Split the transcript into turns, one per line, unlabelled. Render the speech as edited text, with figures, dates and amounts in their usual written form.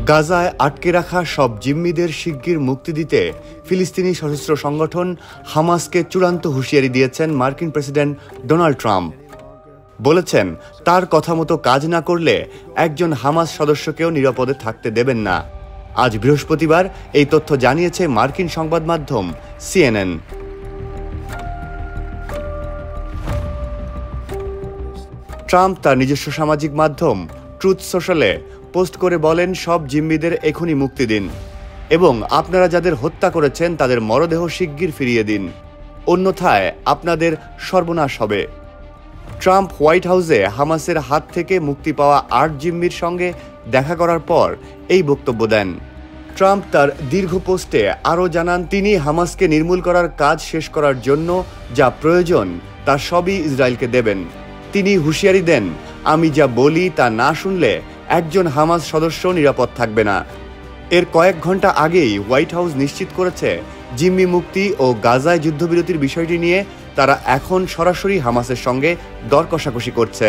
গাজায় আটকে রাখা সব জিম্মিদের শিগগির মুক্তি দিতে ফিলিস্তিনি সশস্ত্র সংগঠন হামাসকে চূড়ান্ত হুঁশিয়ারি দিয়েছেন মার্কিন প্রেসিডেন্ট ডোনাল্ড ট্রাম্প। বলেছেন, তার কথা মতো কাজ না করলে একজন হামাস সদস্যকেও নিরাপদে থাকতে দেবেন না। আজ বৃহস্পতিবার এই তথ্য জানিয়েছে মার্কিন সংবাদ মাধ্যম সিএনএন। ট্রাম্প তার নিজস্ব সামাজিক মাধ্যম ট্রুথ সোশ্যালে পোস্ট করে বলেন, সব জিম্মিদের এখনই মুক্তি দিন এবং আপনারা যাদের হত্যা করেছেন তাদের মরদেহ শিগগির ফিরিয়ে দিন, অন্যথায় আপনাদের সর্বনাশ হবে। ট্রাম্প হোয়াইট হাউসে হামাসের হাত থেকে মুক্তি পাওয়া ৮ জিম্মির সঙ্গে দেখা করার পর এই বক্তব্য দেন। ট্রাম্প তার দীর্ঘ পোস্টে আরও জানান, তিনি হামাসকে নির্মূল করার কাজ শেষ করার জন্য যা প্রয়োজন তা সবই ইসরায়েলকে দেবেন। তিনি হুঁশিয়ারি দেন, আমি যা বলি তা না শুনলে একজন হামাস সদস্য নিরাপদ থাকবে না। এর কয়েক ঘন্টা আগেই হোয়াইট হাউস নিশ্চিত করেছে, জিম্মি মুক্তি ও গাজায় যুদ্ধবিরতির বিষয়টি নিয়ে তারা এখন সরাসরি হামাসের সঙ্গে দর কষাকষি করছে।